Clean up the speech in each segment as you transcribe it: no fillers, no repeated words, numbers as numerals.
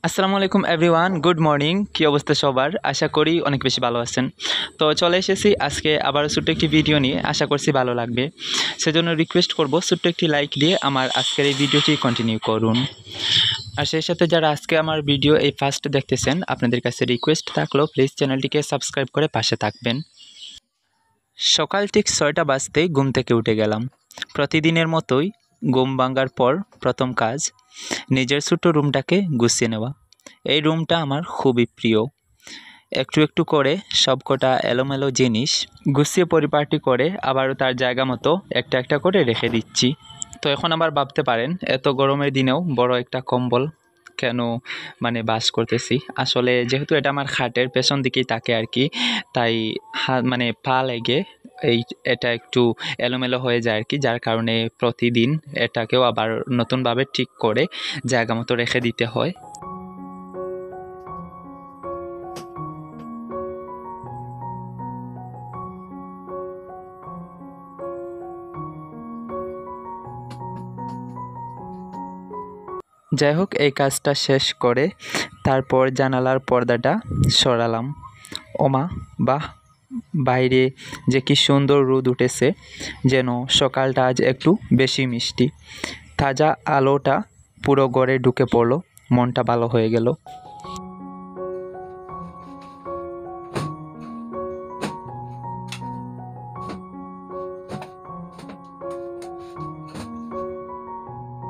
আসসালামু আলাইকুম everyone, good morning. কী অবস্থা সবার? আশা করি অনেক বেশি ভালো আছেন। তো চলে এসেছি আজকে আবারও ছোট্ট একটি ভিডিও নিয়ে, আশা করছি ভালো লাগবে। সেজন্য রিকোয়েস্ট করব ছোট্ট একটি লাইক দিয়ে আমার আজকের এই ভিডিওটি কন্টিনিউ করুন। আর সেই সাথে যারা আজকে আমার ভিডিও এই ফার্স্ট দেখতেছেন, আপনাদের কাছে রিকোয়েস্ট থাকলেও প্লিজ চ্যানেলটিকে সাবস্ক্রাইব করে পাশে থাকবেন। সকাল ঠিক 6টা বাজতেই ঘুম থেকে উঠে গেলাম। প্রতিদিনের মতোই ঘুম ভাঙার পর প্রথম কাজ নিজের ছোট্ট রুমটাকে গুছিয়ে নেওয়া। এই রুমটা আমার খুবই প্রিয়। একটু একটু করে সবকটা এলোমেলো জিনিস গুছিয়ে পরিপাটি করে আবারও তার জায়গা মতো একটা একটা করে রেখে দিচ্ছি। তো এখন আবার ভাবতে পারেন, এত গরমের দিনেও বড় একটা কম্বল কেন বাস করতেছি। আসলে যেহেতু এটা আমার খাটের পেছন দিকেই থাকে আর কি, তাই পা লেগে এটা একটু এলোমেলো হয়ে যায় আর কি, যার কারণে প্রতিদিন এটাকেও আবার নতুনভাবে ঠিক করে জায়গা মতো রেখে দিতে হয়। যাই হোক, এই কাজটা শেষ করে তারপর জানালার পর্দাটা সরালাম। ওমা, বাহ, বাইরে যে কি সুন্দর রোদ উঠেছে, যেন সকালটা আজ একটু বেশি মিষ্টি। তাজা আলোটা পুরো ঘরে ঢুকে পড়লো, মনটা ভালো হয়ে গেল।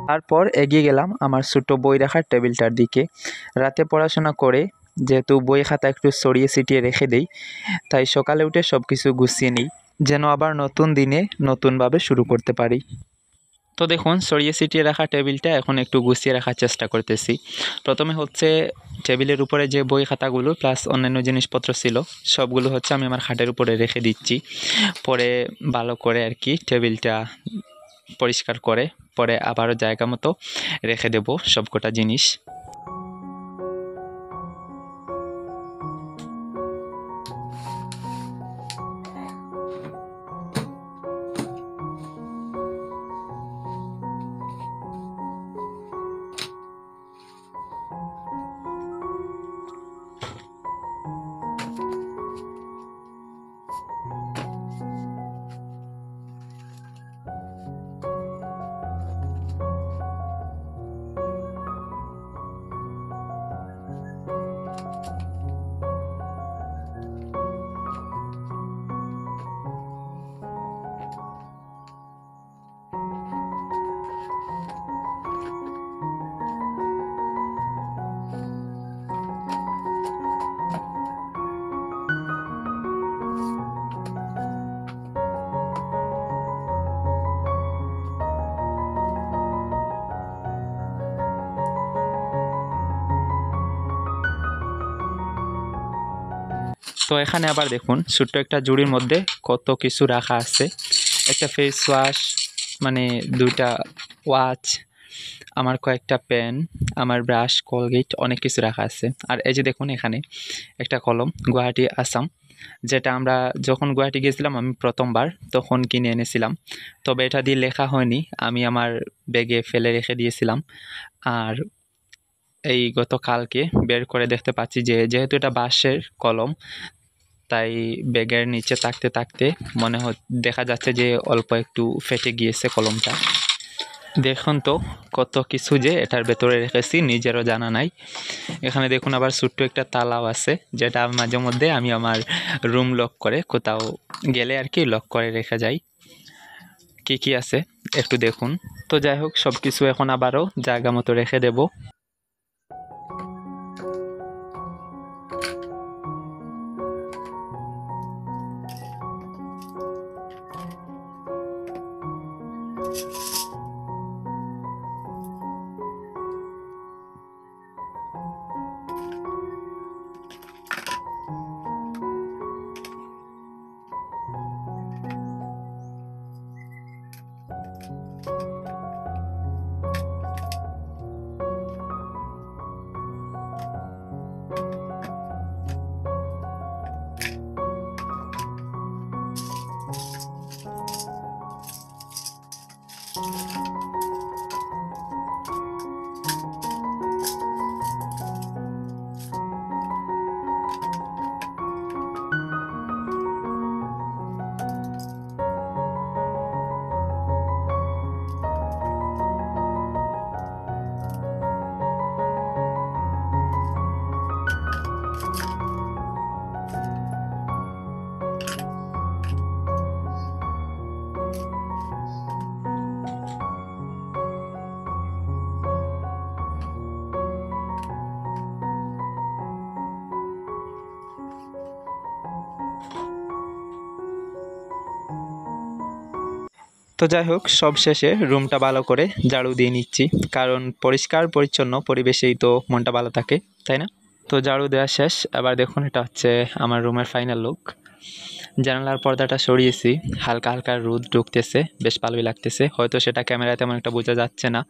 তারপর এগিয়ে গেলাম আমার ছোট্ট বই রাখার টেবিলটার দিকে। রাতে পড়াশোনা করে যেহেতু বই খাতা একটু ছড়িয়ে ছিটিয়ে রেখে দেই, তাই সকালে উঠে সব কিছু গুছিয়ে নিই, যেন আবার নতুন দিনে নতুনভাবে শুরু করতে পারি। তো দেখুন, ছড়িয়ে ছিটিয়ে রাখা টেবিলটা এখন একটু গুছিয়ে রাখার চেষ্টা করতেছি। প্রথমে হচ্ছে টেবিলের উপরে যে বই খাতাগুলো প্লাস অন্যান্য জিনিসপত্র ছিল, সবগুলো হচ্ছে আমি আমার খাটের উপরে রেখে দিচ্ছি। পরে ভালো করে আর কি টেবিলটা পরিষ্কার করে পরে আবারও জায়গা মতো রেখে দেব সবকটা জিনিস। তো এখানে আবার দেখুন, ছোট্ট একটা ঝুড়ির মধ্যে কত কিছু রাখা আছে। একটা ফেস ওয়াশ, মানে 2টা ওয়াচ, আমার কয়েকটা পেন, আমার ব্রাশ, কোলগেট, অনেক কিছু রাখা আছে। আর এই যে দেখুন, এখানে একটা কলম, গুয়াহাটি আসাম, যেটা আমরা যখন গুয়াহাটি গিয়েছিলাম আমি প্রথমবার তখন কিনে এনেছিলাম। তবে এটা দিয়ে লেখা হয়নি, আমি আমার ব্যাগে ফেলে রেখে দিয়েছিলাম। আর এই গতকালকে বের করে দেখতে পাচ্ছি যে যেহেতু এটা বাঁশের কলম, তাই ব্যাগের নিচে থাকতে থাকতে দেখা যাচ্ছে যে অল্প একটু ফেটে গিয়েছে কলমটা। দেখুন তো কত কিছু যে এটার ভেতরে রেখেছি, নিজেরও জানা নাই। এখানে দেখুন আবার ছোট্ট একটা তালাও আছে, যেটা মাঝে মধ্যে আমি আমার রুম লক করে কোথাও গেলে আর কি লক করে রেখে যাই। কি কি আছে একটু দেখুন। তো যাই হোক, সব কিছু এখন আবারও জায়গা মতো রেখে দেব। তো যাই হোক, সব শেষে রুমটা ভালো করে ঝাড়ু দিয়ে নিচ্ছি, কারণ পরিষ্কার পরিচ্ছন্ন পরিবেশেই তো মনটা ভালো থাকে, তাই না? তো ঝাড়ু দেওয়া শেষ। এবার দেখুন, এটা হচ্ছে আমার রুমের ফাইনাল লুক। জানালার পর্দাটা সরিয়েছি, হালকা হালকা রোদ ঢুকতেছে, বেশ ভালোই লাগতেছে। হয়তো সেটা ক্যামেরায় তেমন একটা বোঝা যাচ্ছে না।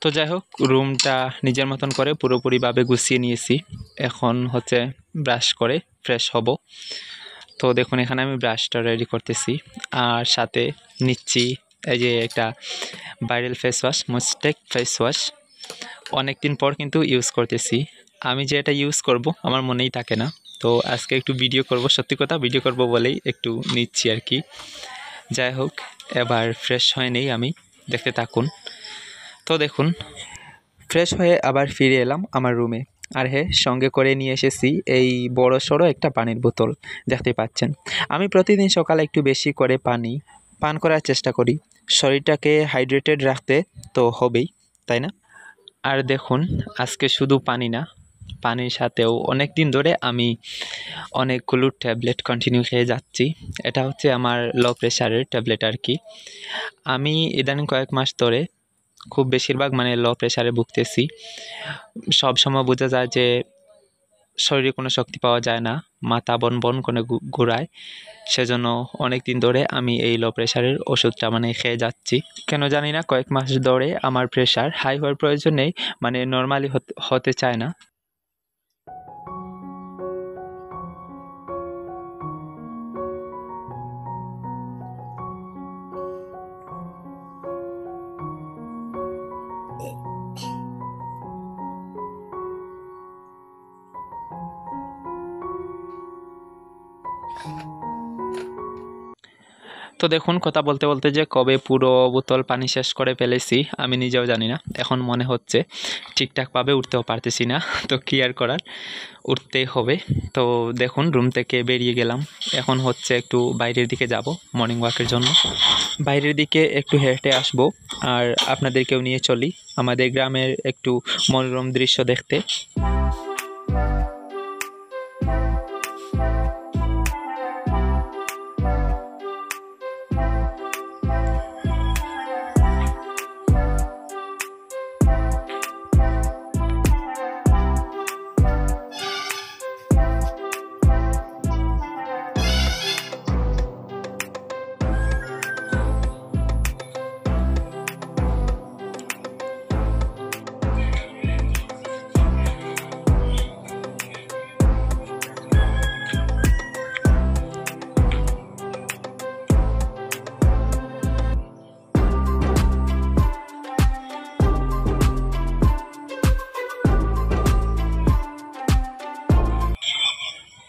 তো যাই হোক, রুমটা নিজের মতন করে পুরোপুরিভাবে গুছিয়ে নিয়েছি। এখন হচ্ছে ব্রাশ করে ফ্রেশ হব। তো দেখুন, এখানে আমি ব্রাশটা রেডি করতেছি, আর সাথে নিচ্ছি এই যে একটা ভাইরাল ফেস ওয়াশ, মুস্টেক ফেস ওয়াশ। অনেক দিন পর কিন্তু ইউজ করতেছি। আমি যে এটা ইউজ করব আমার মনেই থাকে না, তো আজকে একটু ভিডিও করব, সত্যি কথা ভিডিও করব বলেই একটু নিচ্ছি আর কি। যাই হোক, এবার ফ্রেশ হয়ে নেই আমি, দেখতে থাকুন। তো দেখুন, ফ্রেশ হয়ে আবার ফিরে এলাম আমার রুমে। আর হ্যাঁ, সঙ্গে করে নিয়ে এসেছি এই বড় সড়ো একটা পানির বোতল, দেখতে পাচ্ছেন। আমি প্রতিদিন সকালে একটু বেশি করে পানি পান করার চেষ্টা করি, শরীরটাকে হাইড্রেটেড রাখতে তো হবেই, তাই না? আর দেখুন, আজকে শুধু পানি না, পানির সাথেও অনেক দিন ধরে আমি অনেকগুলো ট্যাবলেট কন্টিনিউ খেয়ে যাচ্ছি। এটা হচ্ছে আমার লো প্রেশারের ট্যাবলেট আর কি। আমি ইদানিং কয়েক মাস ধরে খুব বেশিরভাগ লো প্রেশারে ভুগতেছি। সব সময় বোঝা যায় যে শরীরে কোনো শক্তি পাওয়া যায় না, মাথা বন বন করে ঘোরায়। সেজন্য অনেক দিন ধরে আমি এই লো প্রেশারের ওষুধটা খেয়ে যাচ্ছি। কেন জানি না, কয়েক মাস ধরে আমার প্রেশার হাই হওয়ার প্রয়োজন নেই, নর্মালি হতে চায় না। তো দেখুন, কথা বলতে বলতে যে কবে পুরো বোতল পানি শেষ করে ফেলেছি আমি নিজেও জানি না। এখন মনে হচ্ছে ঠিকঠাকভাবে উঠতেও পারতেছি না, তো কি আর করার, উঠতেই হবে। তো দেখুন, রুম থেকে বেরিয়ে গেলাম। এখন হচ্ছে একটু বাইরের দিকে যাব মর্নিং ওয়াকের জন্য। বাইরের দিকে একটু হেঁটে আসবো, আর আপনাদেরকেও নিয়ে চলি আমাদের গ্রামের একটু মনোরম দৃশ্য দেখতে।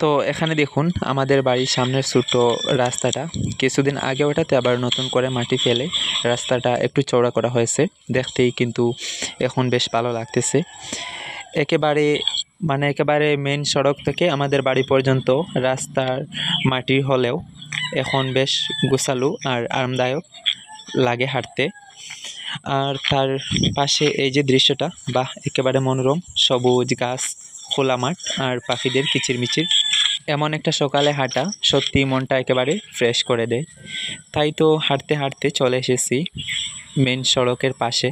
তো এখানে দেখুন, আমাদের বাড়ির সামনের ছোট্ট রাস্তাটা কিছুদিন আগে ওঠাতে আবার নতুন করে মাটি ফেলে রাস্তাটা একটু চওড়া করা হয়েছে। দেখতেই কিন্তু এখন বেশ ভালো লাগতেছে। একেবারে একেবারে মেন সড়ক থেকে আমাদের বাড়ি পর্যন্ত রাস্তার মাটির হলেও এখন বেশ গোছালো আর আরামদায়ক লাগে হাঁটতে। আর তার পাশে এই যে দৃশ্যটা, বাহ, একেবারে মনোরম, সবুজ গাছ, খোলা মাঠ আর পাখিদের কিচিরমিচির। এমন একটা সকালে হাঁটা সত্যি মনটা একেবারে ফ্রেশ করে দেয়। তাই তো হাঁটতে হাঁটতে চলে এসেছি মেন সড়কের পাশে।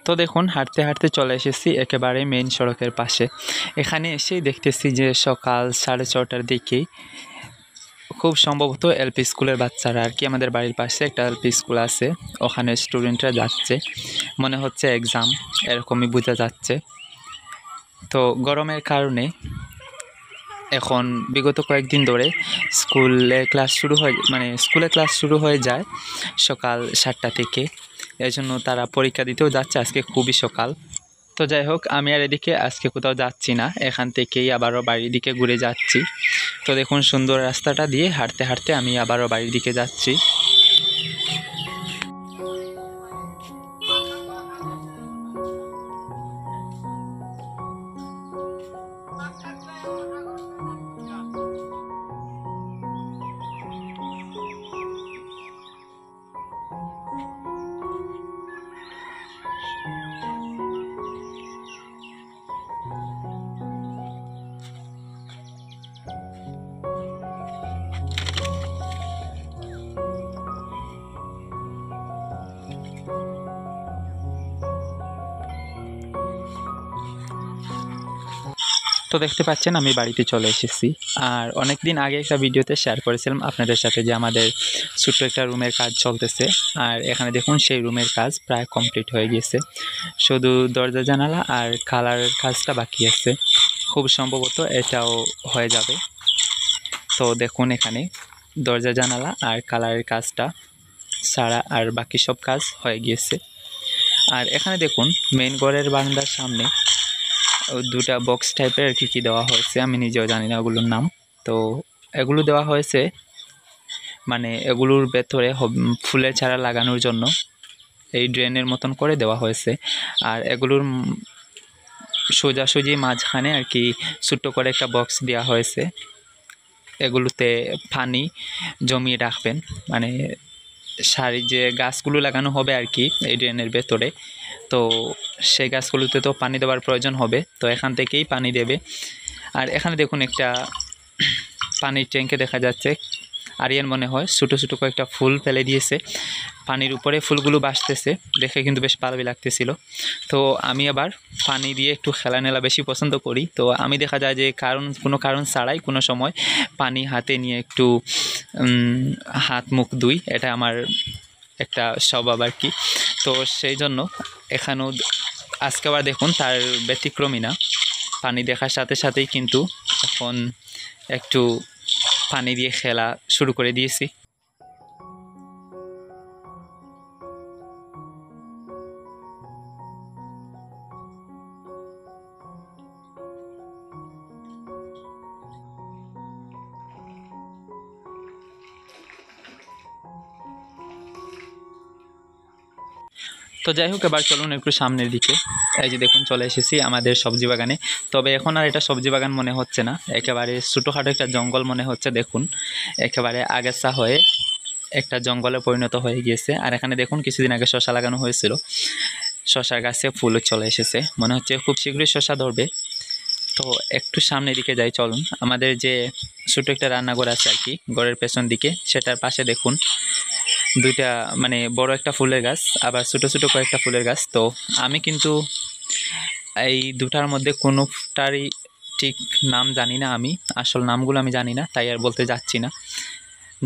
তো দেখুন, হাঁটতে হাঁটতে চলে এসেছি একেবারে মেইন সড়কের পাশে। এখানে এসেই দেখতেছি যে সকাল 6:30টার দিকেই খুব সম্ভবত এলপি স্কুলের বাচ্চারা আর কি, আমাদের বাড়ির পাশে একটা এলপি স্কুল আছে, ওখানে স্টুডেন্টরা যাচ্ছে, মনে হচ্ছে এক্সাম, এরকমই বোঝা যাচ্ছে। তো গরমের কারণে এখন বিগত কয়েকদিন ধরে স্কুলে ক্লাস শুরু হয়ে যায় সকাল 7টা থেকে। এজন্য তারা পরীক্ষা দিতেও যাচ্ছে আজকে খুবই সকাল। তো যাই হোক, আমি আর এদিকে আজকে কোথাও যাচ্ছি না, এখান থেকেই আবারও বাড়ির দিকে ঘুরে যাচ্ছি। তো দেখুন সুন্দর রাস্তাটা দিয়ে হাঁটতে হাঁটতে আমি আবারও বাড়ির দিকে যাচ্ছি। তো দেখতে পাচ্ছেন আমি বাড়িতে চলে এসেছি। আর অনেক দিন আগে একটা ভিডিওতে শেয়ার করেছিলাম আপনাদের সাথে যে আমাদের ছোট্ট একটা রুমের কাজ চলতেছে। আর এখানে দেখুন সেই রুমের কাজ প্রায় কমপ্লিট হয়ে গিয়েছে, শুধু দরজা জানালা আর কালারের কাজটা বাকি আছে। খুব সম্ভবত এটাও হয়ে যাবে। তো দেখুন এখানে দরজা জানালা আর কালারের কাজটা ছাড়া আর বাকি সব কাজ হয়ে গিয়েছে। আর এখানে দেখুন মেইন ঘরের বারান্দার সামনে দুটা বক্স টাইপের আর কি দেওয়া হয়েছে, আমি নিজেও জানি না ওগুলোর নাম। তো এগুলো দেওয়া হয়েছে মানে এগুলোর ভেতরে ফুলের চারা লাগানোর জন্য, এই ড্রেনের মতন করে দেওয়া হয়েছে। আর এগুলোর সোজাসুজি মাঝখানে আর কি ছোট্ট করে একটা বক্স দেওয়া হয়েছে, এগুলোতে পানি জমিয়ে রাখবেন। মানে সারি যে গাছগুলো লাগানো হবে আর কি এই ড্রেনের ভেতরে, তো সেই গাছগুলোতে তো পানি দেওয়ার প্রয়োজন হবে, তো এখান থেকেই পানি দেবে। আর এখানে দেখুন একটা পানির ট্যাঙ্কে দেখা যাচ্ছে আরিয়ান মনে হয় ছোটো ছোটো কয়েকটা ফুল ফেলে দিয়েছে, পানির উপরে ফুলগুলো ভাসতেছে, দেখে কিন্তু বেশ ভালোই লাগতেছিল। তো আমি আবার পানি দিয়ে একটু খেলানেলা বেশি পছন্দ করি। তো আমি দেখা যায় যে কোনো কারণ ছাড়াই কোনো সময় পানি হাতে নিয়ে একটু হাত মুখ ধুই, এটা আমার একটা স্বভাব আর কি। তো সেই জন্য এখানেও আজকে আবার দেখুন তার ব্যতিক্রমী না, পানি দেখার সাথে সাথেই কিন্তু এখন একটু পানি দিয়ে খেলা শুরু করে দিয়েছি। তো যাই হোক, এবার চলুন একটু সামনের দিকে। এই যে দেখুন চলে এসেছি আমাদের সবজি বাগানে। তবে এখন আর এটা সবজি বাগান মনে হচ্ছে না, একেবারে ছোটোখাটো একটা জঙ্গল মনে হচ্ছে। দেখুন একেবারে আগাছা হয়ে একটা জঙ্গলে পরিণত হয়ে গিয়েছে। আর এখানে দেখুন কিছুদিন আগে শসা লাগানো হয়েছিল, শসার গাছে ফুলও চলে এসেছে, মনে হচ্ছে খুব শীঘ্রই শসা ধরবে। তো একটু সামনের দিকে যাই চলুন। আমাদের যে ছোটো একটা রান্নাঘর আছে আর কি ঘরের পেছন দিকে, সেটার পাশে দেখুন দুইটা মানে বড় একটা ফুলের গাছ, আবার ছোটো ছোটো কয়েকটা ফুলের গাছ। তো আমি কিন্তু এই দুটার মধ্যে কোনোটারই ঠিক নাম জানি না, আমি আসল নামগুলো আমি জানি না, তাই আর বলতে যাচ্ছি না।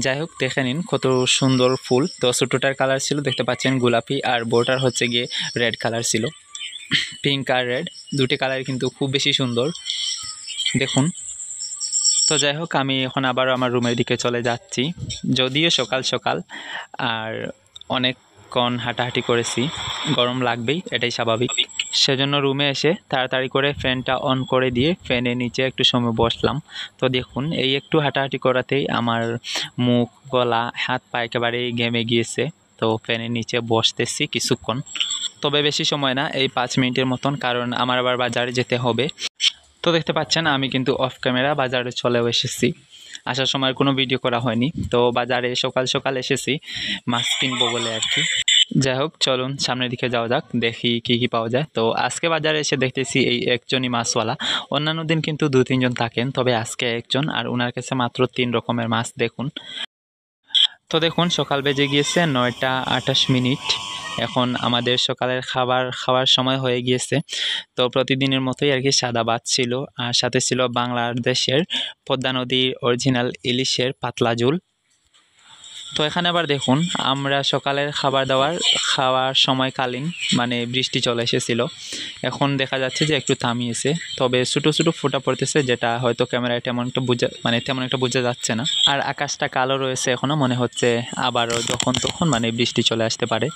যাই হোক দেখে নিন কত সুন্দর ফুল। তো ছোটোটার কালার ছিল দেখতে পাচ্ছেন গোলাপি, আর বড়টার হচ্ছে গিয়ে রেড কালার ছিল। পিঙ্ক আর রেড দুটি কালার কিন্তু খুব বেশি সুন্দর দেখুন। তো যাই হোক আমি এখন আবার আমার রুমের দিকে চলে যাচ্ছি, যদিও সকাল সকাল আর অনেকক্ষণ হাঁটাহাঁটি করেছি, গরম লাগবেই, এটাই স্বাভাবিক। সেজন্য রুমে এসে তাড়াতাড়ি করে ফ্যানটা অন করে দিয়ে ফ্যানের নিচে একটু সময় বসলাম। তো দেখুন এই একটু হাঁটাহাঁটি করাতেই আমার মুখ গলা হাত পা একেবারেই ঘেমে গিয়েছে। তো ফ্যানের নিচে বসতেছি কিছুক্ষণ, তবে বেশি সময় না, এই 5 মিনিটের মতন, কারণ আমার আবার বাজারে যেতে হবে। তো দেখতে পাচ্ছেন আমি কিন্তু অফ ক্যামেরা বাজারে চলেও এসেছি, আসার সময় কোনো ভিডিও করা হয়নি। তো বাজারে সকাল সকাল এসেছি মাছ কিনবো বলে আর কি। যাই হোক চলুন সামনের দিকে যাওয়া যাক, দেখি কি কি পাওয়া যায়। তো আজকে বাজারে এসে দেখতেছি এই একজনই মাছওয়ালা, অন্যান্য দিন কিন্তু 2-3 জন থাকেন, তবে আজকে একজন, আর ওনার কাছে মাত্র 3 রকমের মাছ দেখুন। তো দেখুন সকাল বেজে গিয়েছে 9টা 28 মিনিট, এখন আমাদের সকালের খাওয়ার সময় হয়ে গিয়েছে। তো প্রতিদিনের মতোই আর কি সাদা ভাত ছিল, আর সাথে ছিল বাংলাদেশের পদ্মা নদীর অরিজিনাল ইলিশের পাতলা ঝোল। তো এখানে আবার দেখুন আমরা সকালের খাওয়ার সময়কালীন মানে বৃষ্টি চলে এসেছিল, এখন দেখা যাচ্ছে যে একটু থামিয়েছে, তবে ছোটো ছোটো ফোঁটা পড়তেছে, যেটা হয়তো ক্যামেরায় তেমন একটা বোঝা যাচ্ছে না। আর আকাশটা কালো রয়েছে এখনও, মনে হচ্ছে আবারও যখন তখন মানে বৃষ্টি চলে আসতে পারে।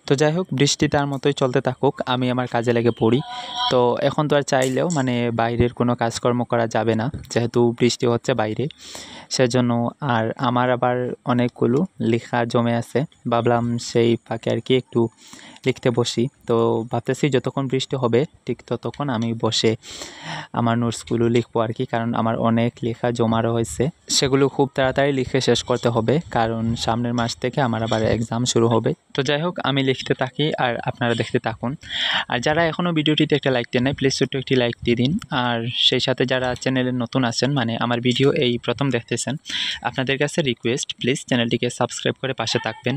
তো তো যাই হোক, বৃষ্টি তার মতোই চলতে থাকুক, আমি আমার কাজে লেগে পড়ি। তো এখন তো আর চাইলেও মানে বাইরের কোনো কাজকর্ম করা যাবে না, যেহেতু বৃষ্টি হচ্ছে বাইরে, সেজন্য। আর আমার আবার অনেকগুলো লেখা জমে আছে, ভাবলাম সেই ফাঁকে আর কি একটু লিখতে বসি। তো ভাবতেছি যতক্ষণ বৃষ্টি হবে ঠিক ততক্ষণ আমি বসে আমার নোটসগুলো লিখবো আর কি, কারণ আমার অনেক লেখা জমা রয়েছে, সেগুলো খুব তাড়াতাড়ি লিখে শেষ করতে হবে, কারণ সামনের মাস থেকে আমার আবার এক্সাম শুরু হবে। তো যাই হোক, আমি লিখতে থাকি আর আপনারা দেখতে থাকুন। আর যারা এখনও ভিডিওটিতে একটা লাইক দেন নাই, প্লিজ ছোট্ট একটি লাইক দিয়ে দিন। আর সেই সাথে যারা চ্যানেলে নতুন আছেন, মানে আমার ভিডিও এই প্রথম দেখতেছেন, আপনাদের কাছে রিকোয়েস্ট, প্লিজ চ্যানেলটিকে সাবস্ক্রাইব করে পাশে থাকবেন।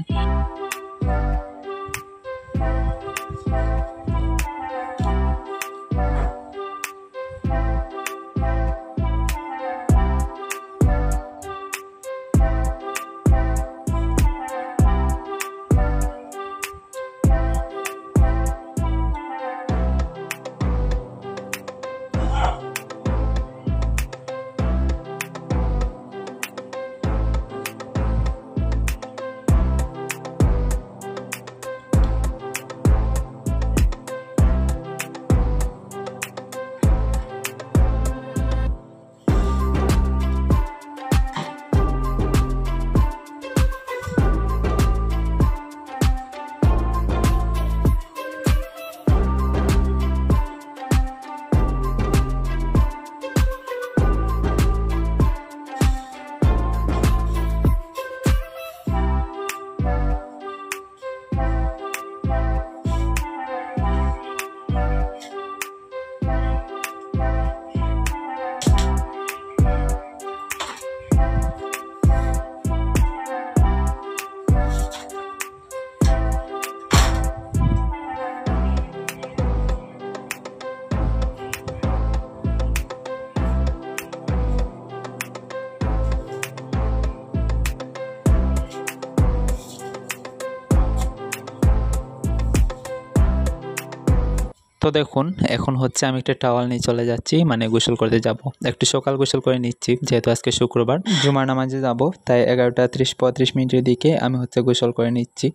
তো দেখুন, এখন হচ্ছে আমি একটা টাওয়াল নিয়ে চলে যাচ্ছি, মানে গোসল করতে যাব। একটু সকাল গোসল করে নিচ্ছি, যেহেতু আজকে শুক্রবার, জুমার নামাজে যাব, তাই 11:30-35 দিকে আমি হচ্ছে গোসল করে নিচ্ছি।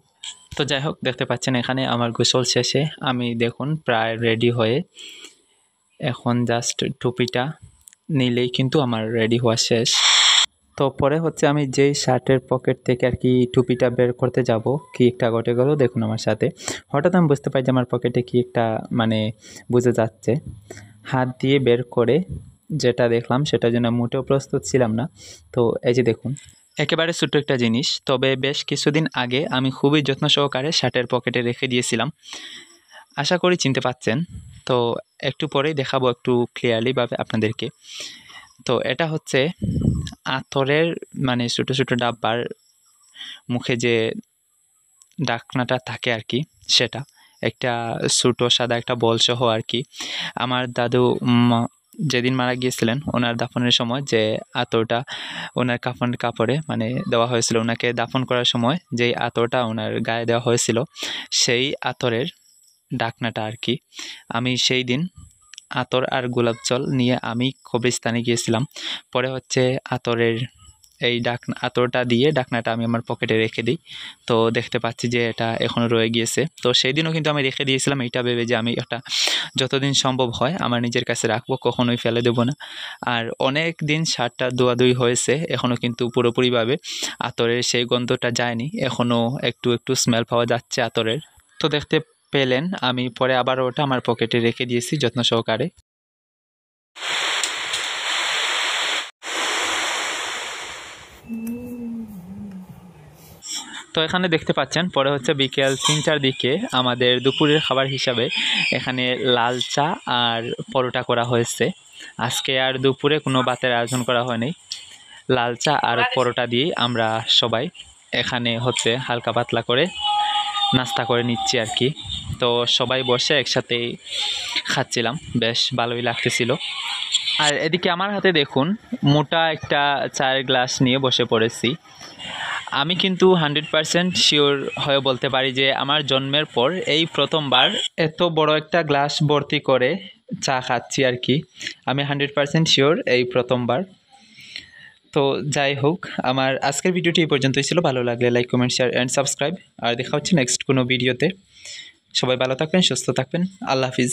তো যাই হোক, দেখতে পাচ্ছেন এখানে আমার গোসল শেষে আমি দেখুন প্রায় রেডি হয়ে, এখন জাস্ট টুপিটা নিলেই কিন্তু আমার রেডি হওয়া শেষ। তো পরে হচ্ছে আমি যেই শার্টের পকেট থেকে আর কি টুপিটা বের করতে যাব, কি একটা ঘটে গেল দেখুন আমার সাথে। হঠাৎ আমি বুঝতে পারি যে আমার পকেটে কি একটা মানে বুঝে যাচ্ছে। হাত দিয়ে বের করে যেটা দেখলাম সেটার জন্য মোটেও প্রস্তুত ছিলাম না। তো এই যে দেখুন, একেবারে ছোট্ট একটা জিনিস, তবে বেশ কিছুদিন আগে আমি খুবই যত্ন সহকারে শার্টের পকেটে রেখে দিয়েছিলাম। আশা করি চিনতে পাচ্ছেন। তো একটু পরেই দেখাবো একটু ক্লিয়ারলিভাবে আপনাদেরকে। তো এটা হচ্ছে আতরের মানে ছোটো ছোটো ডাব্বার মুখে যে ঢাকনাটা থাকে আর কি, সেটা একটা ছোটো সাদা একটা বল সহ আর কি। আমার দাদু যেদিন মারা গিয়েছিলেন, ওনার দাফনের সময় যে আতরটা ওনার কাপড়ে মানে দেওয়া হয়েছিল, ওনাকে দাফন করার সময় যেই আতরটা ওনার গায়ে দেওয়া হয়েছিল, সেই আতরের ঢাকনাটা আর কি। আমি সেই দিন আতর আর গোলাপ জল নিয়ে আমি কবরস্থানে গিয়েছিলাম। পরে হচ্ছে আতরের এই আতরটা দিয়ে ঢাকনাটা আমি আমার পকেটে রেখে দিই। তো দেখতে পাচ্ছি যে এটা এখনও রয়ে গিয়েছে। তো সেই দিনও কিন্তু আমি রেখে দিয়েছিলাম এইটা ভেবে যে আমি এটা যতদিন সম্ভব হয় আমার নিজের কাছে রাখবো, কখনোই ফেলে দেবো না। আর অনেক দিন শার্টটা ধোয়াধুয়ি হয়েছে, এখনও কিন্তু পুরোপুরিভাবে আতরের সেই গন্ধটা যায়নি, এখনও একটু একটু স্মেল পাওয়া যাচ্ছে আতরের। তো দেখতে পেলেন আমি পরে আবার ওটা আমার পকেটে রেখে দিয়েছি যত্ন সহকারে। তো এখানে দেখতে পাচ্ছেন পরে হচ্ছে বিকেল 3-4 দিকে আমাদের দুপুরের খাবার হিসাবে এখানে লাল চা আর পরোটা করা হয়েছে। আজকে আর দুপুরে কোনো ভাতের আয়োজন করা হয়নি, লাল চা আর পরোটা দিয়েই আমরা সবাই এখানে হচ্ছে হালকা পাতলা করে নাস্তা করে নিচ্ছি আর কি। তো সবাই বসে একসাথেই খাচ্ছিলাম, বেশ ভালোই লাগতেছিল। আর এদিকে আমার হাতে দেখুন মোটা একটা চায়ের গ্লাস নিয়ে বসে পড়েছি। আমি কিন্তু 100% শিওর হয়ে বলতে পারি যে আমার জন্মের পর এই প্রথমবার এত বড় একটা গ্লাস ভর্তি করে চা খাচ্ছি আর কি। আমি 100% শিওর এই প্রথমবার। তো যাই হোক, আমার আজকের ভিডিওটি এই পর্যন্তই ছিল। ভালো লাগলে like, comment, share and subscribe. আর দেখা হচ্ছে নেক্সট কোনো ভিডিওতে। সবাই ভালো থাকবেন, সুস্থ থাকবেন। আল্লাহ হাফিজ।